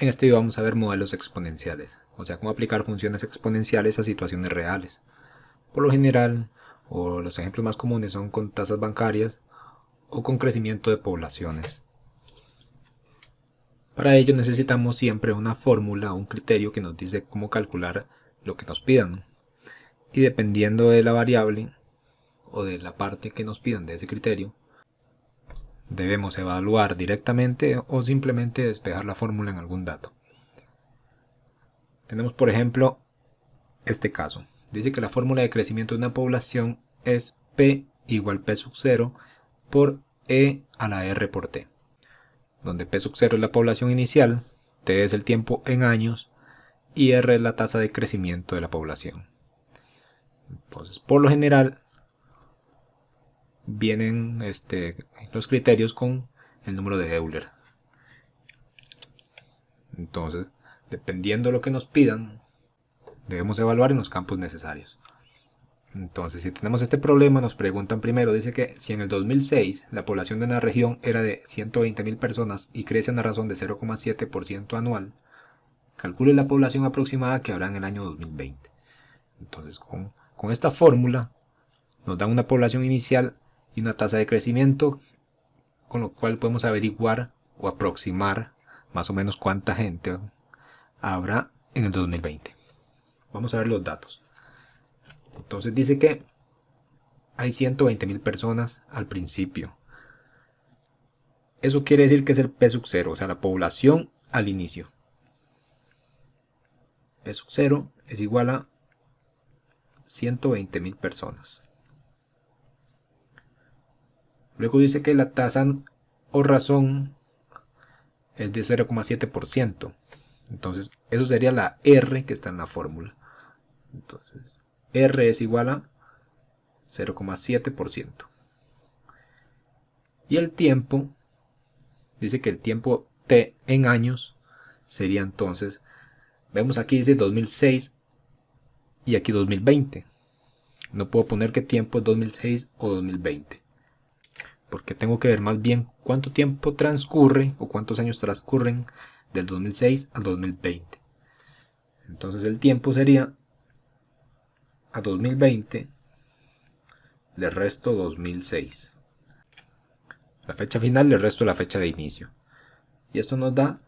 En este video vamos a ver modelos exponenciales, o sea, cómo aplicar funciones exponenciales a situaciones reales. Por lo general, o los ejemplos más comunes son con tasas bancarias o con crecimiento de poblaciones. Para ello necesitamos siempre una fórmula o un criterio que nos dice cómo calcular lo que nos pidan. Y dependiendo de la variable o de la parte que nos pidan de ese criterio, debemos evaluar directamente o simplemente despejar la fórmula en algún dato. Tenemos por ejemplo este caso. Dice que la fórmula de crecimiento de una población es P igual P sub 0 por E a la R por T, donde P sub 0 es la población inicial, T es el tiempo en años y R es la tasa de crecimiento de la población. Entonces, por lo general, vienen los criterios con el número de Euler. Entonces, dependiendo de lo que nos pidan, debemos evaluar en los campos necesarios. Entonces, si tenemos este problema, nos preguntan primero, dice que si en el 2006 la población de una región era de 120.000 personas y crece a una razón de 0,7% anual, calcule la población aproximada que habrá en el año 2020. Entonces, con esta fórmula nos da una población inicial y una tasa de crecimiento, con lo cual podemos averiguar o aproximar más o menos cuánta gente habrá en el 2020. Vamos a ver los datos. Entonces dice que hay 120.000 personas al principio. Eso quiere decir que es el P sub 0, o sea, la población al inicio. P sub 0 es igual a 120.000 personas. Luego dice que la tasa o razón es de 0,7%. Entonces, eso sería la R que está en la fórmula. Entonces, R es igual a 0,7%. Y el tiempo, dice que el tiempo T en años sería entonces, vemos aquí dice 2006 y aquí 2020. No puedo poner qué tiempo es 2006 o 2020, porque tengo que ver más bien cuánto tiempo transcurre o cuántos años transcurren del 2006 al 2020. Entonces el tiempo sería a 2020 le resto 2006. La fecha final le resto la fecha de inicio. Y esto nos da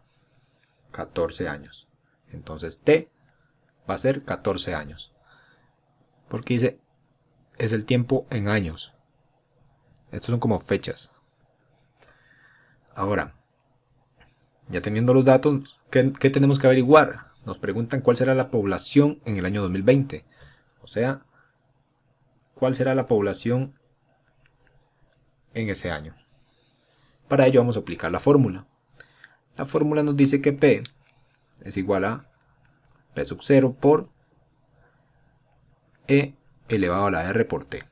14 años. Entonces T va a ser 14 años. Porque dice, es el tiempo en años. Estos son como fechas. Ahora, ya teniendo los datos, ¿qué tenemos que averiguar? Nos preguntan cuál será la población en el año 2020. O sea, cuál será la población en ese año. Para ello vamos a aplicar la fórmula. La fórmula nos dice que P es igual a P sub 0 por E elevado a la R por T.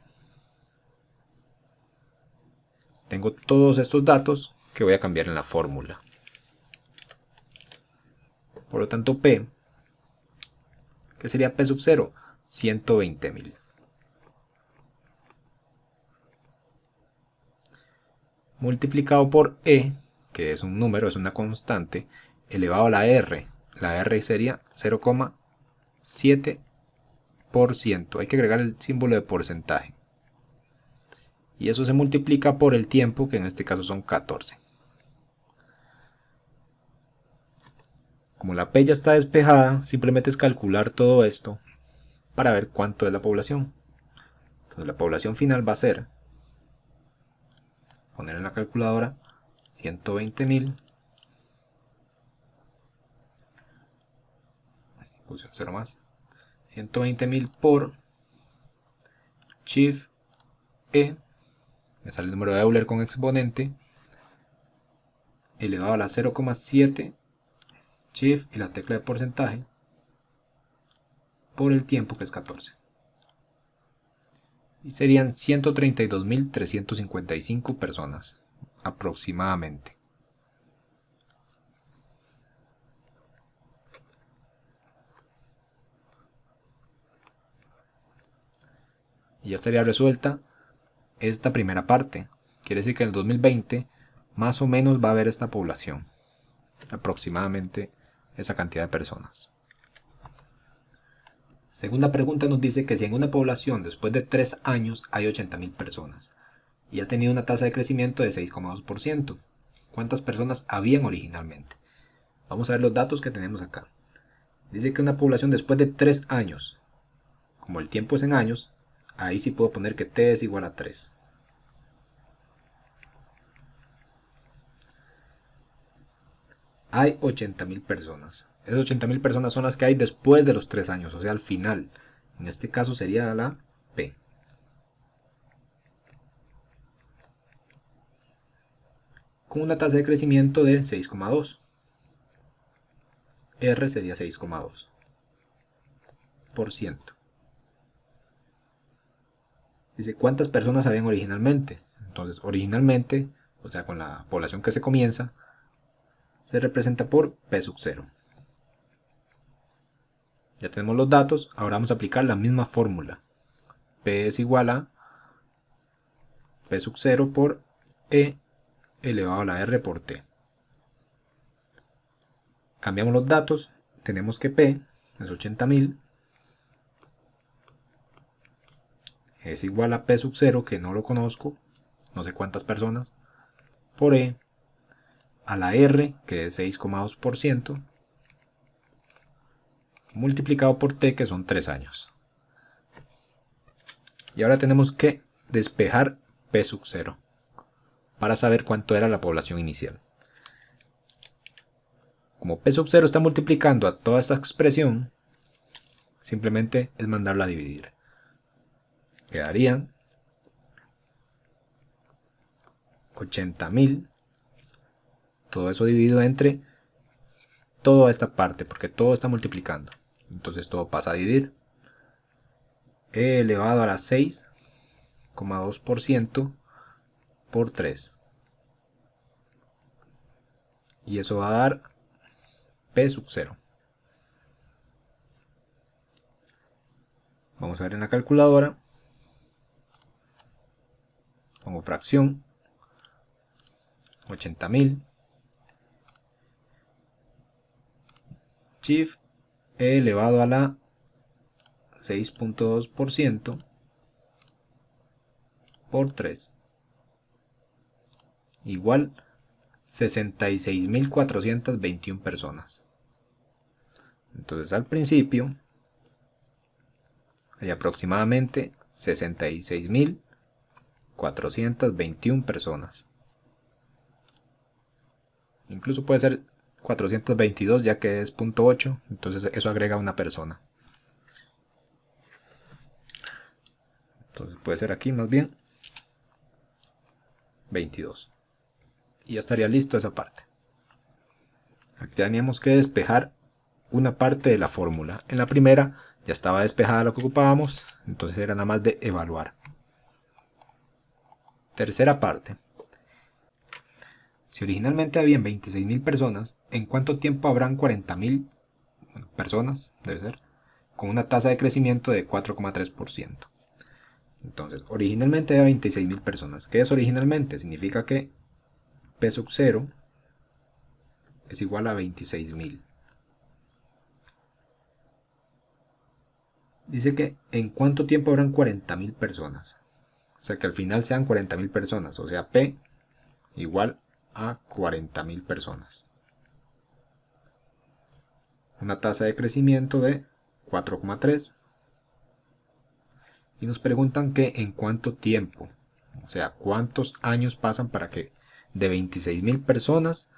Tengo todos estos datos que voy a cambiar en la fórmula. Por lo tanto, P, que sería P sub 0, 120.000. Multiplicado por E, que es un número, es una constante, elevado a la R. La R sería 0,7%. Hay que agregar el símbolo de porcentaje. Y eso se multiplica por el tiempo, que en este caso son 14. Como la P ya está despejada, simplemente es calcular todo esto para ver cuánto es la población. Entonces la población final va a ser, poner en la calculadora, 120.000, puse un 0 más, 120.000 por Shift E, me sale el número de Euler con exponente, elevado a la 0,7, Shift y la tecla de porcentaje, por el tiempo que es 14. Y serían 132.355 personas aproximadamente. Y ya estaría resuelta esta primera parte. Quiere decir que en el 2020 más o menos va a haber esta población, aproximadamente esa cantidad de personas. Segunda pregunta nos dice que si en una población después de 3 años hay 80.000 personas y ha tenido una tasa de crecimiento de 6,2%, ¿cuántas personas habían originalmente? Vamos a ver los datos que tenemos acá. Dice que una población después de 3 años, como el tiempo es en años, ahí sí puedo poner que t es igual a 3. Hay 80.000 personas. Esas 80.000 personas son las que hay después de los 3 años, o sea, al final. En este caso sería la P. Con una tasa de crecimiento de 6,2. R sería 6,2%. Dice, ¿cuántas personas habían originalmente? Entonces, originalmente, o sea, con la población que se comienza, se representa por P sub 0. Ya tenemos los datos, ahora vamos a aplicar la misma fórmula. P es igual a P sub 0 por E elevado a la R por T. Cambiamos los datos, tenemos que P es 80.000, es igual a P sub 0, que no lo conozco, no sé cuántas personas, por E a la R, que es 6,2%, multiplicado por T, que son 3 años. Y ahora tenemos que despejar P sub 0 para saber cuánto era la población inicial. Como P sub 0 está multiplicando a toda esta expresión, simplemente es mandarla a dividir. Quedarían 80.000, todo eso dividido entre toda esta parte, porque todo está multiplicando. Entonces todo pasa a dividir. E elevado a la 6,2% por 3. Y eso va a dar P sub 0. Vamos a ver en la calculadora. Pongo fracción. 80.000. Shift E elevado a la 6,2% por 3. Igual 66.421 personas. Entonces al principio hay aproximadamente 66.421 personas. Incluso puede ser 422 ya que es 0.8, entonces eso agrega una persona. Entonces puede ser aquí más bien 22. Y ya estaría listo esa parte. Aquí teníamos que despejar una parte de la fórmula. En la primera ya estaba despejada lo que ocupábamos, entonces era nada más de evaluar. Tercera parte. Si originalmente habían 26.000 personas, ¿en cuánto tiempo habrán 40.000 personas? Debe ser. Con una tasa de crecimiento de 4,3%. Entonces, originalmente había 26.000 personas. ¿Qué es originalmente? Significa que P sub 0 es igual a 26.000. Dice que en cuánto tiempo habrán 40.000 personas. O sea que al final sean 40.000 personas. O sea, P igual a 40.000 personas. Una tasa de crecimiento de 4,3. Y nos preguntan que en cuánto tiempo. O sea, cuántos años pasan para que de 26.000 personas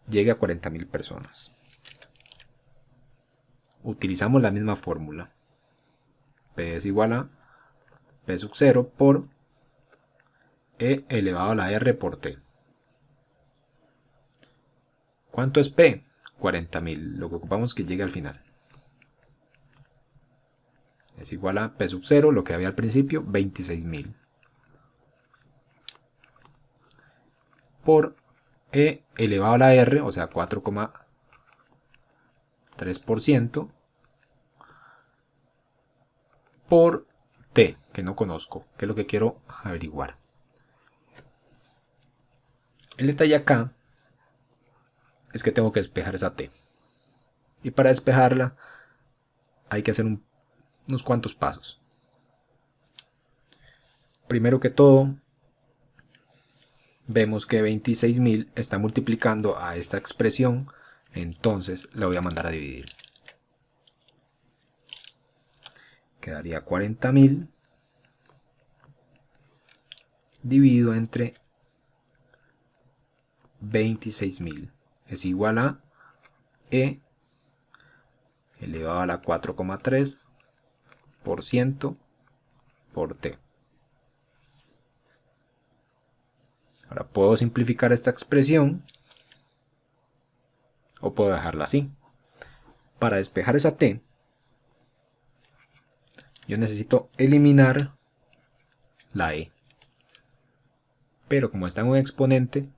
llegue a 40.000 personas. Utilizamos la misma fórmula. P es igual a P sub 0 por E elevado a la R por T. ¿Cuánto es P? 40.000. Lo que ocupamos es que llegue al final. Es igual a P sub 0, lo que había al principio, 26.000. Por E elevado a la R, o sea, 4,3%. Por T, que no conozco, que es lo que quiero averiguar. El detalle acá es que tengo que despejar esa T. Y para despejarla hay que hacer unos cuantos pasos. Primero que todo, vemos que 26.000 está multiplicando a esta expresión, entonces la voy a mandar a dividir. Quedaría 40.000 dividido entre 26.000 es igual a E elevado a la 4,3% por T. Ahora puedo simplificar esta expresión o puedo dejarla así. Para despejar esa T, yo necesito eliminar la E. Pero como está en un exponente,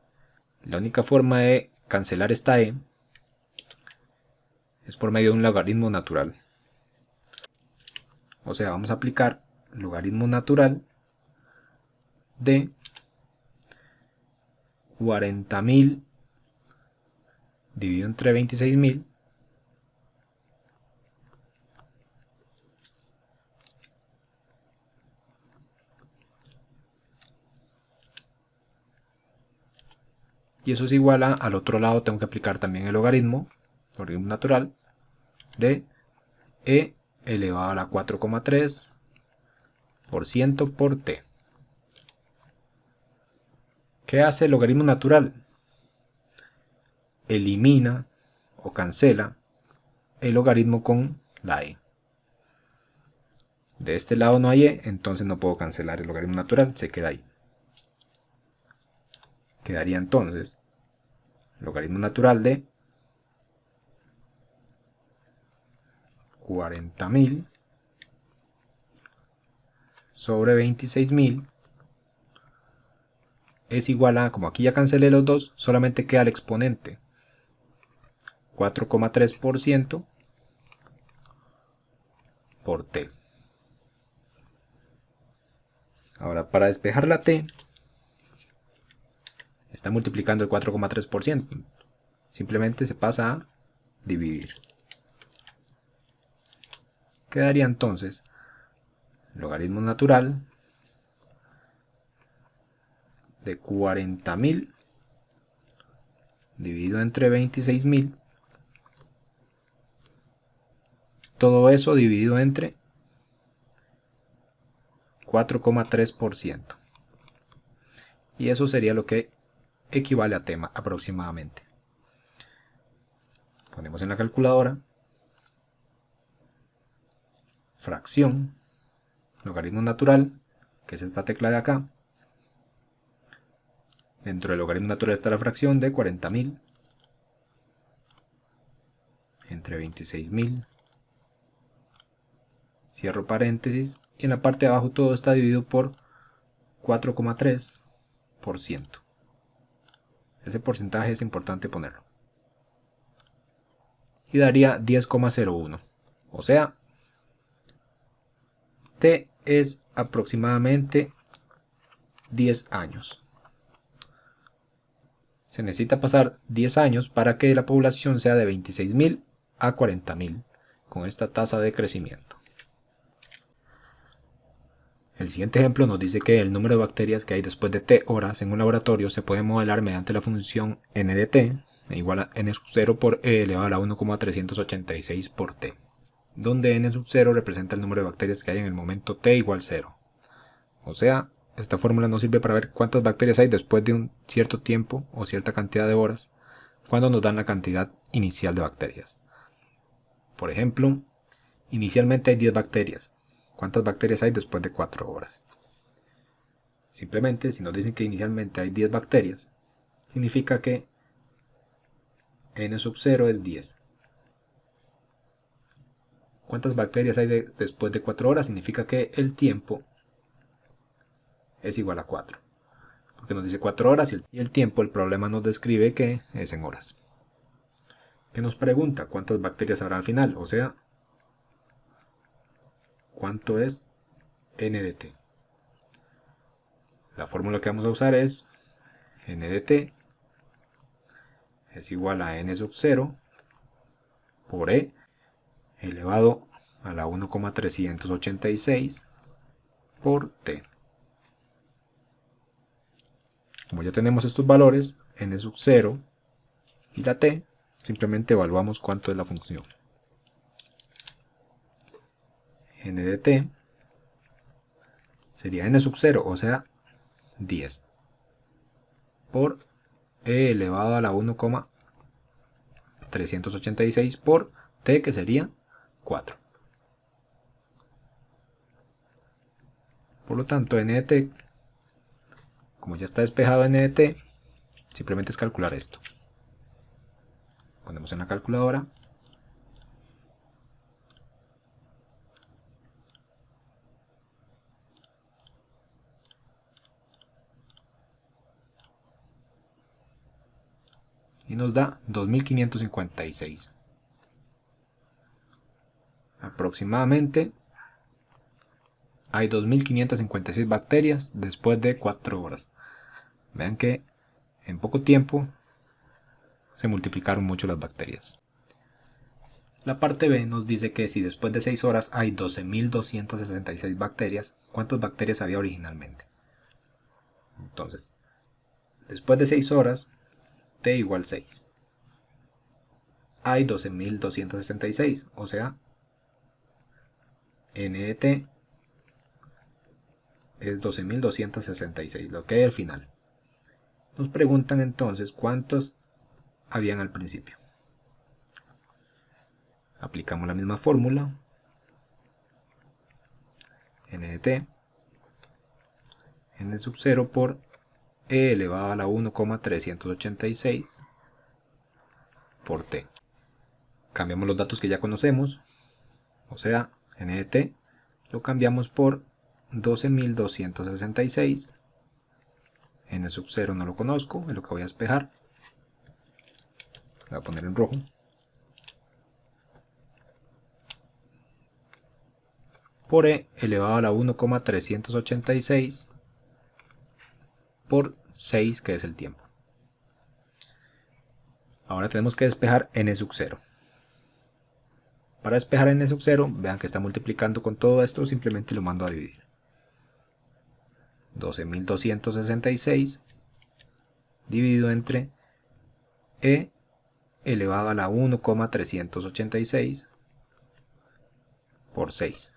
la única forma de cancelar esta E es por medio de un logaritmo natural. O sea, vamos a aplicar logaritmo natural de 40.000 dividido entre 26.000 y eso es igual a, al otro lado tengo que aplicar también el logaritmo natural de E elevado a la 4,3% por T. ¿Qué hace el logaritmo natural? Elimina o cancela el logaritmo con la E. De este lado no hay E, entonces no puedo cancelar el logaritmo natural, se queda ahí. Quedaría entonces logaritmo natural de 40.000 sobre 26.000 es igual a, como aquí ya cancelé los dos, solamente queda el exponente 4,3% por T. Ahora para despejar la T, está multiplicando el 4,3%. Simplemente se pasa a dividir. Quedaría entonces logaritmo natural de 40.000 dividido entre 26.000. Todo eso dividido entre 4,3%. Y eso sería lo que equivale a T aproximadamente. Ponemos en la calculadora fracción, logaritmo natural, que es esta tecla de acá. Dentro del logaritmo natural está la fracción de 40.000 entre 26.000. Cierro paréntesis y en la parte de abajo todo está dividido por 4,3%. Ese porcentaje es importante ponerlo. Y daría 10,01. O sea, T es aproximadamente 10 años. Se necesita pasar 10 años para que la población sea de 26.000 a 40.000 con esta tasa de crecimiento. El siguiente ejemplo nos dice que el número de bacterias que hay después de T horas en un laboratorio se puede modelar mediante la función n de T igual a n sub 0 por E elevado a la 1,386 por T, donde n sub 0 representa el número de bacterias que hay en el momento T igual 0. O sea, esta fórmula nos sirve para ver cuántas bacterias hay después de un cierto tiempo o cierta cantidad de horas, cuando nos dan la cantidad inicial de bacterias. Por ejemplo, inicialmente hay 10 bacterias. ¿Cuántas bacterias hay después de 4 horas? Simplemente, si nos dicen que inicialmente hay 10 bacterias, significa que n sub 0 es 10. ¿Cuántas bacterias hay después de 4 horas? Significa que el tiempo es igual a 4. Porque nos dice 4 horas y el tiempo, el problema nos describe que es en horas. ¿Qué nos pregunta? ¿Cuántas bacterias habrá al final? O sea, ¿cuánto es n de t? La fórmula que vamos a usar es n de t es igual a n sub 0 por e elevado a la 1,386 por t. Como ya tenemos estos valores, n sub 0 y la t, simplemente evaluamos cuánto es la función. N de t sería n sub 0, o sea, 10, por e elevado a la 1,386 por t, que sería 4. Por lo tanto, n de t, como ya está despejado n de t, simplemente es calcular esto. Ponemos en la calculadora. Y nos da 2556. Aproximadamente hay 2556 bacterias después de 4 horas. Vean que en poco tiempo se multiplicaron mucho las bacterias. La parte B nos dice que si después de 6 horas hay 12.266 bacterias, ¿cuántas bacterias había originalmente? Entonces, después de 6 horas, t igual 6. Hay 12.266, o sea, n de t es 12.266, lo que hay al final. Nos preguntan entonces cuántos habían al principio. Aplicamos la misma fórmula. N de t, n sub 0 por e elevado a la 1,386 por t. Cambiamos los datos que ya conocemos, o sea, n de t lo cambiamos por 12.266. N sub 0 no lo conozco, es lo que voy a despejar. Lo voy a poner en rojo. Por e elevado a la 1,386 por 6, que es el tiempo. Ahora tenemos que despejar n sub 0. Para despejar n sub 0, vean que está multiplicando con todo esto, simplemente lo mando a dividir. 12.266 dividido entre e elevado a la 1,386 por 6.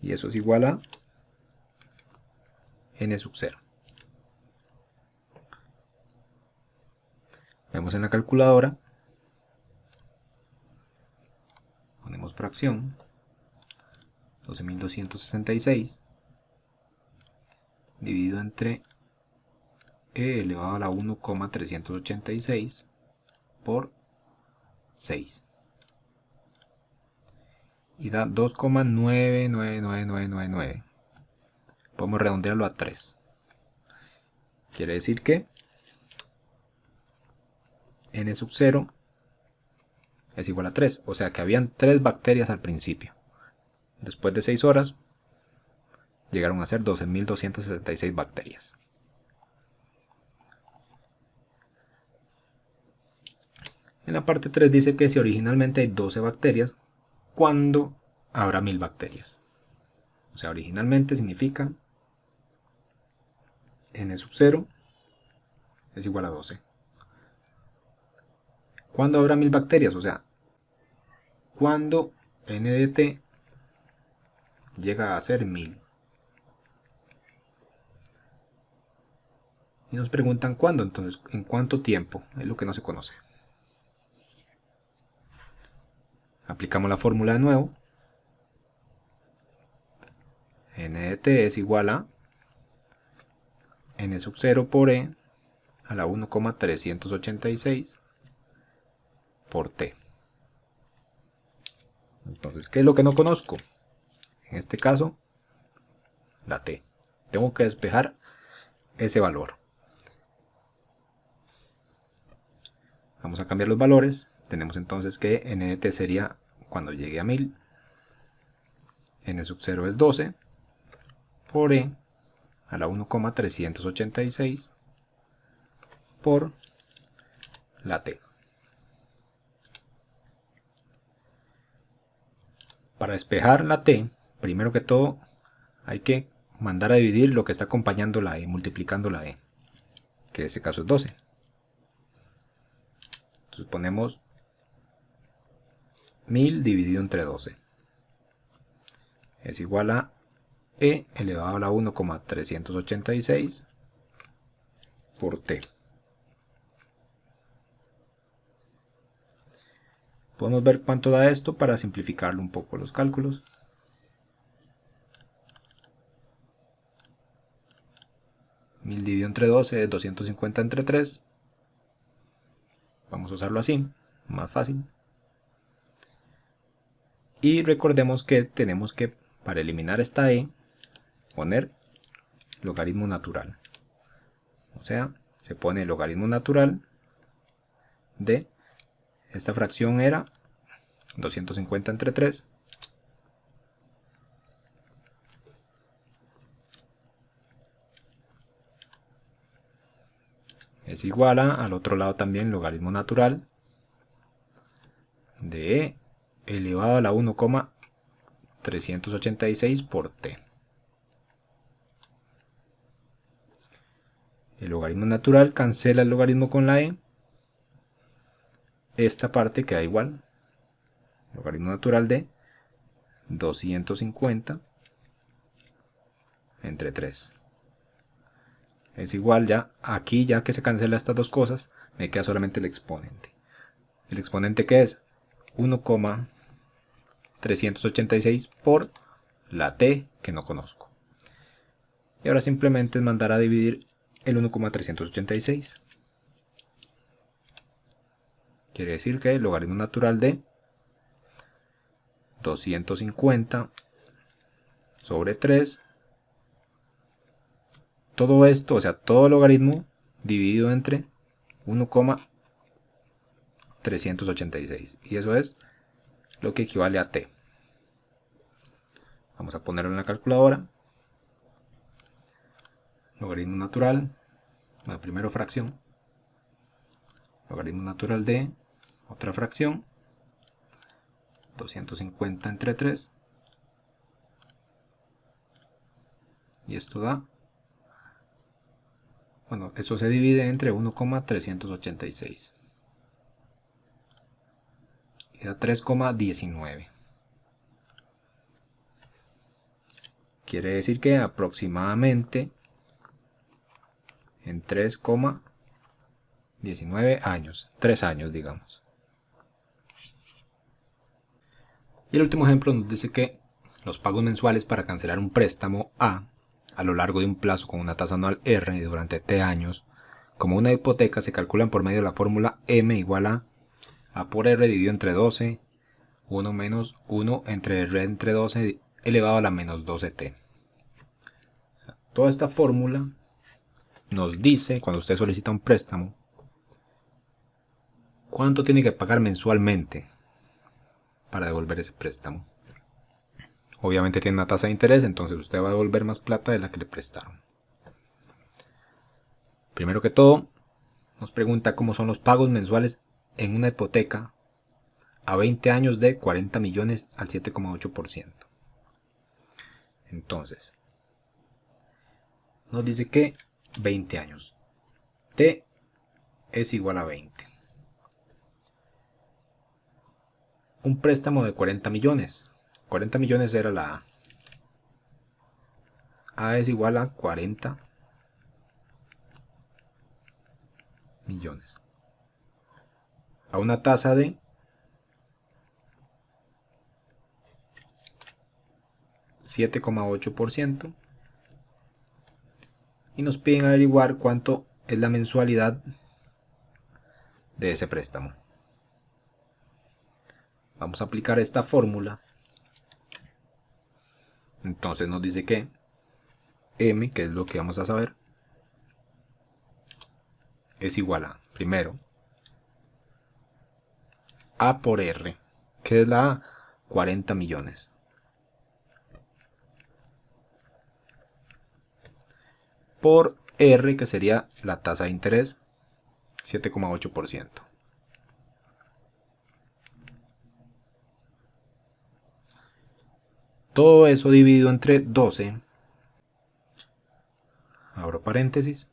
Y eso es igual a n sub 0. Vemos en la calculadora, ponemos fracción, 12.266 dividido entre e elevado a la 1,386 por 6. Y da 2,99999. Podemos redondearlo a 3. Quiere decir que n sub 0 es igual a 3. O sea que habían 3 bacterias al principio. Después de 6 horas llegaron a ser 12.266 bacterias. En la parte 3 dice que si originalmente hay 12 bacterias, ¿cuándo habrá 1000 bacterias? O sea, originalmente significa n sub 0 es igual a 12. ¿Cuándo habrá 1000 bacterias? O sea, cuando n de t llega a ser 1000. Y nos preguntan cuándo, entonces, ¿en cuánto tiempo? Es lo que no se conoce. Aplicamos la fórmula de nuevo. N de t es igual a n sub 0 por e a la 1,386 por t. Entonces, ¿qué es lo que no conozco? En este caso, la t. Tengo que despejar ese valor. Vamos a cambiar los valores. Tenemos entonces que n de t sería cuando llegue a 1000. N sub 0 es 12 por e a la 1,386 por la t. Para despejar la t, primero que todo hay que mandar a dividir lo que está acompañando la e, multiplicando la e, que en este caso es 12. Entonces ponemos 1000 dividido entre 12 es igual a e elevado a la 1,386 por t. Podemos ver cuánto da esto para simplificarlo un poco los cálculos. Mil dividido entre 12 es 250 entre 3. Vamos a usarlo así, más fácil. Y recordemos que tenemos que, para eliminar esta e, poner logaritmo natural. O sea, se pone el logaritmo natural de esta fracción era 250 entre 3. Es igual a, al otro lado también, logaritmo natural de e elevado a la 1,386 por t. El logaritmo natural cancela el logaritmo con la e. Esta parte queda igual. Logaritmo natural de 250 entre 3. Es igual ya, aquí ya que se cancela estas dos cosas, me queda solamente el exponente. El exponente que es 1,386 por la t que no conozco. Y ahora simplemente es mandar a dividir el 1,386. Quiere decir que el logaritmo natural de 250 sobre 3, todo esto, o sea, todo logaritmo dividido entre 1,386. Y eso es lo que equivale a t. Vamos a ponerlo en la calculadora. Logaritmo natural, bueno, primero fracción. Logaritmo natural de otra fracción. 250 entre 3. Y esto da, bueno, eso se divide entre 1,386. Y da 3,19. Quiere decir que aproximadamente en 3,19 años, 3 años digamos. Y el último ejemplo nos dice que los pagos mensuales para cancelar un préstamo A lo largo de un plazo con una tasa anual R y durante T años, como una hipoteca, se calculan por medio de la fórmula M igual a por R dividido entre 12, 1 menos 1 entre R entre 12 elevado a la menos 12T. O sea, toda esta fórmula nos dice, cuando usted solicita un préstamo, cuánto tiene que pagar mensualmente para devolver ese préstamo. Obviamente tiene una tasa de interés, entonces usted va a devolver más plata de la que le prestaron. Primero que todo, nos pregunta cómo son los pagos mensuales en una hipoteca a 20 años de 40 millones al 7,8%. Entonces, nos dice que 20 años. T es igual a 20. Un préstamo de 40 millones. 40 millones era la A. A es igual a 40 millones. A una tasa de 7,8%. Y nos piden averiguar cuánto es la mensualidad de ese préstamo. Vamos a aplicar esta fórmula. Entonces nos dice que M, que es lo que vamos a saber, es igual a, primero, A por R, que es la A, 40 millones. Por R, que sería la tasa de interés, 7,8%. Todo eso dividido entre 12, abro paréntesis,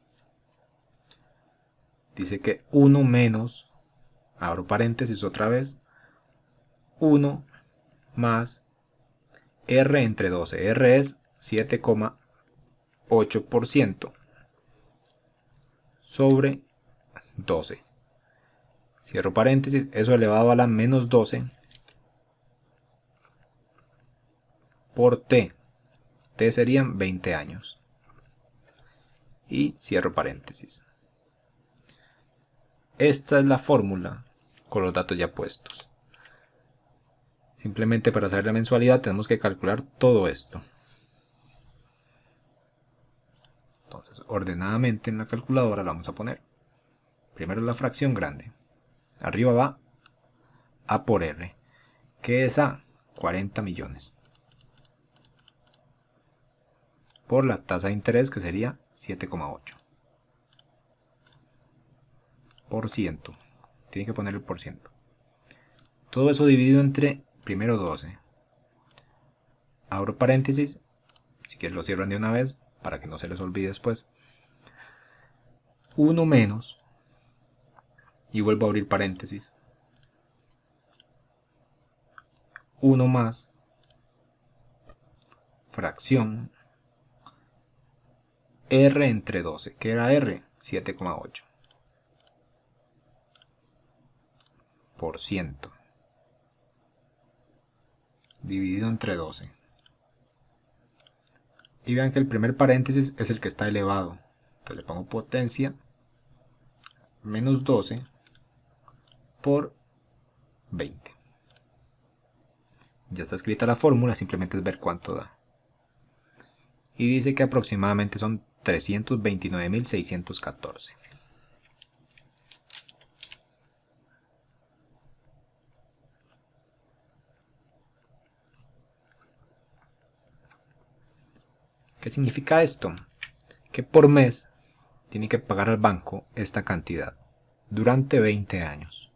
dice que 1 menos, abro paréntesis otra vez, 1 más R entre 12. R es 7,8% sobre 12. Cierro paréntesis, eso elevado a la menos 12 por T. T serían 20 años. Y cierro paréntesis. Esta es la fórmula con los datos ya puestos. Simplemente para saber la mensualidad tenemos que calcular todo esto. Entonces, ordenadamente en la calculadora la vamos a poner. Primero la fracción grande. Arriba va A por R. ¿Qué es A? 40 millones. Por la tasa de interés que sería 7,8. Por ciento. Tiene que poner el por ciento. Todo eso dividido entre primero 12. Abro paréntesis. Si quieres lo cierran de una vez para que no se les olvide después. 1 menos. Y vuelvo a abrir paréntesis. 1 más. Fracción. R entre 12. ¿Qué era R? 7,8. Por ciento. Dividido entre 12. Y vean que el primer paréntesis es el que está elevado. Entonces le pongo potencia menos 12 por 20. Ya está escrita la fórmula, simplemente es ver cuánto da. Y dice que aproximadamente son 329.614. ¿Qué significa esto? Que por mes tiene que pagar al banco esta cantidad durante 20 años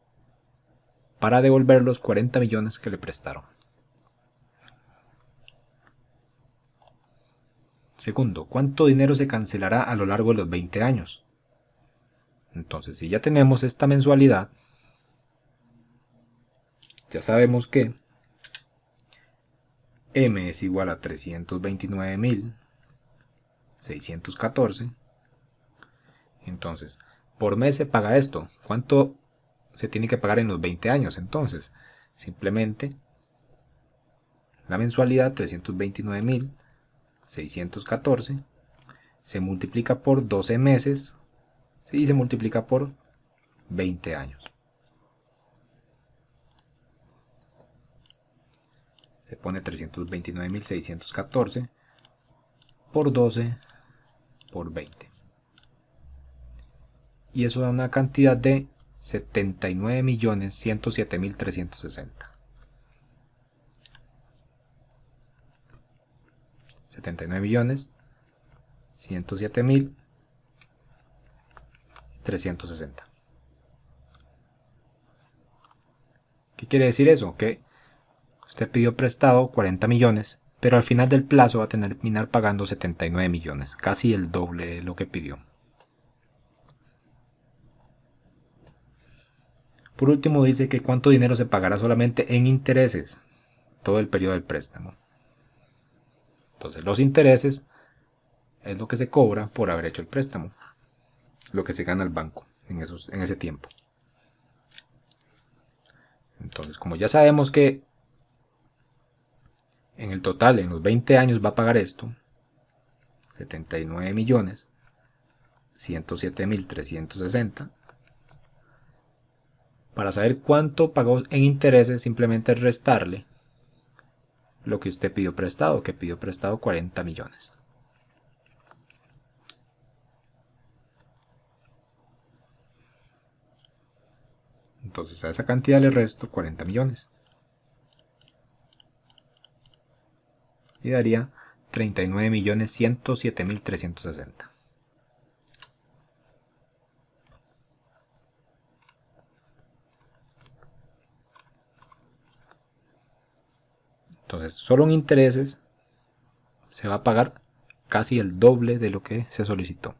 para devolver los 40 millones que le prestaron. Segundo, ¿cuánto dinero se cancelará a lo largo de los 20 años? Entonces, si ya tenemos esta mensualidad, ya sabemos que M es igual a 329.614. Entonces, por mes se paga esto. ¿Cuánto se tiene que pagar en los 20 años? Entonces, simplemente la mensualidad 329.614 se multiplica por 12 meses y se multiplica por 20 años. Se pone 329.614 por 12 por 20. Y eso da una cantidad de 79.107.360. 79.107.360. ¿Qué quiere decir eso? Que usted pidió prestado 40 millones, pero al final del plazo va a terminar pagando 79 millones, casi el doble de lo que pidió. Por último dice que cuánto dinero se pagará solamente en intereses todo el periodo del préstamo. Entonces los intereses es lo que se cobra por haber hecho el préstamo, lo que se gana el banco en ese tiempo. Entonces, como ya sabemos que en el total, en los 20 años va a pagar esto, 79.107.360. Para saber cuánto pagó en intereses, simplemente restarle lo que usted pidió prestado, que pidió prestado 40 millones. Entonces a esa cantidad le resto 40 millones. Y daría 39.107.360. Entonces, solo en intereses se va a pagar casi el doble de lo que se solicitó.